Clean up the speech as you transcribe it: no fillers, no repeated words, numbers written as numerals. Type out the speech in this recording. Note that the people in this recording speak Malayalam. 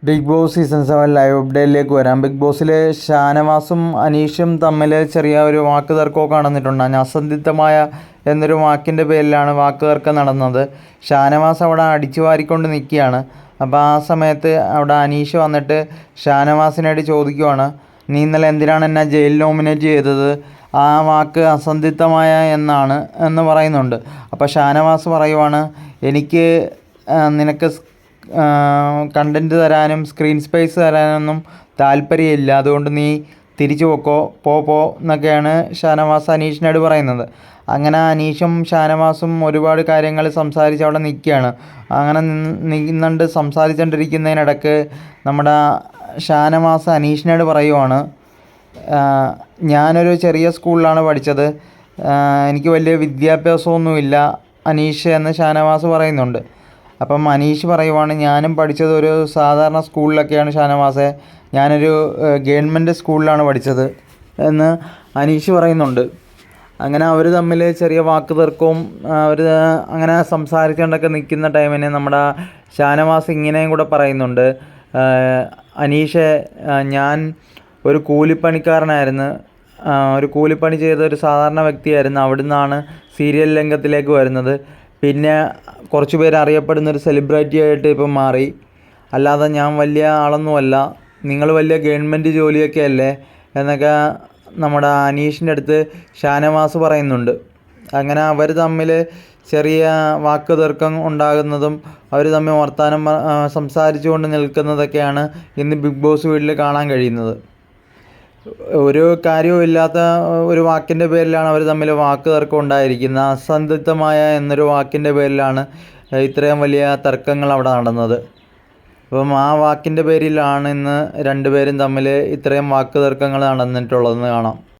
ബിഗ് ബോസ് സീസൺ 7 ലൈവ് അപ്ഡേറ്റിലേക്ക് വരാം. ബിഗ് ബോസിൽ ഷാനവാസും അനീഷും തമ്മിൽ ചെറിയ ഒരു വാക്ക് തർക്കമൊക്കെ നടന്നിട്ടുണ്ട്. അസന്ധിഗ്ധമായ എന്നൊരു വാക്കിൻ്റെ പേരിലാണ് വാക്ക് തർക്കം നടന്നത്. ഷാനവാസ് അവിടെ അടിച്ചു വാരിക്കൊണ്ട് നിൽക്കുകയാണ്. അപ്പോൾ ആ സമയത്ത് അവിടെ അനീഷ് വന്നിട്ട് ഷാനവാസിനായിട്ട് ചോദിക്കുവാണ്, നീ ഇന്നലെ എന്തിനാണ് എന്നെ ജയിൽ നോമിനേറ്റ് ചെയ്തത്? ആ വാക്ക് അസന്ധിഗ്ധമായ എന്നാണ് എന്ന് പറയുന്നുണ്ട്. അപ്പോൾ ഷാനവാസ് പറയുവാണ്, എനിക്ക് നിനക്ക് കണ്ടൻറ്റ് തരാനും സ്ക്രീൻ സ്പേസ് തരാനൊന്നും താല്പര്യമില്ല, അതുകൊണ്ട് നീ തിരിച്ചു പോ എന്നൊക്കെയാണ് ഷാനവാസ് അനീഷിനോട് പറയുന്നത്. അങ്ങനെ അനീഷും ഷാനവാസും ഒരുപാട് കാര്യങ്ങൾ സംസാരിച്ച് അവിടെ നിൽക്കുകയാണ്. അങ്ങനെ നിന്നുകൊണ്ട് സംസാരിച്ചുകൊണ്ടിരിക്കുന്നതിനിടയ്ക്ക് നമ്മുടെ ഷാനവാസ് അനീഷിനോട് പറയുവാണ്, ഞാനൊരു ചെറിയ സ്കൂളിലാണ് പഠിച്ചത്, എനിക്ക് വലിയ വിദ്യാഭ്യാസമൊന്നുമില്ല അനീഷ് എന്ന് ഷാനവാസ് പറയുന്നുണ്ട്. അപ്പം അനീഷ് പറയുവാണ്, ഞാനും പഠിച്ചത് ഒരു സാധാരണ സ്കൂളിലൊക്കെയാണ് ഷാനവാസെ, ഞാനൊരു ഗവൺമെൻറ് സ്കൂളിലാണ് പഠിച്ചത് എന്ന് അനീഷ് പറയുന്നുണ്ട്. അങ്ങനെ അവർ തമ്മിൽ ചെറിയ വാക്ക് തർക്കവും അവർ അങ്ങനെ സംസാരിച്ചുകൊണ്ടൊക്കെ നിൽക്കുന്ന ടൈമിന് നമ്മുടെ ഷാനവാസ് ഇങ്ങനെയും കൂടെ പറയുന്നുണ്ട്, അനീഷെ, ഞാൻ ഒരു കൂലിപ്പണിക്കാരനായിരുന്നു, ഒരു കൂലിപ്പണി ചെയ്ത ഒരു സാധാരണ വ്യക്തിയായിരുന്നു, അവിടുന്നാണ് സീരിയൽ രംഗത്തിലേക്ക് വരുന്നത്, പിന്നെ കുറച്ച് പേര് അറിയപ്പെടുന്നൊരു സെലിബ്രിറ്റി ആയിട്ട് ഇപ്പം മാറി, അല്ലാതെ ഞാൻ വലിയ ആളൊന്നുമല്ല, നിങ്ങൾ വലിയ ഗവൺമെൻറ് ജോലിയൊക്കെ അല്ലേ എന്നൊക്കെ നമ്മുടെ അനീഷിൻ്റെ അടുത്ത് ഷാനവാസ് പറയുന്നുണ്ട്. അങ്ങനെ അവർ തമ്മിൽ ചെറിയ വാക്ക് തർക്കം ഉണ്ടാകുന്നതും അവർ തമ്മിൽ വർത്തമാനം സംസാരിച്ചു കൊണ്ട് നിൽക്കുന്നതൊക്കെയാണ് ഇന്ന് ബിഗ് ബോസ് വീട്ടിൽ കാണാൻ കഴിയുന്നത്. ഒരു കാര്യവുമില്ലാത്ത ഒരു വാക്കിൻ്റെ പേരിലാണ് അവർ തമ്മിൽ വാക്ക് തർക്കം ഉണ്ടായിരിക്കുന്നത്. അസന്ധിഗ്ധമായ എന്നൊരു വാക്കിൻ്റെ പേരിലാണ് ഇത്രയും വലിയ തർക്കങ്ങൾ അവിടെ നടന്നത്. അപ്പം ആ വാക്കിൻ്റെ പേരിലാണ് ഇന്ന് രണ്ടുപേരും തമ്മിൽ ഇത്രയും വാക്ക് തർക്കങ്ങൾ നടന്നിട്ടുള്ളതെന്ന് കാണാം.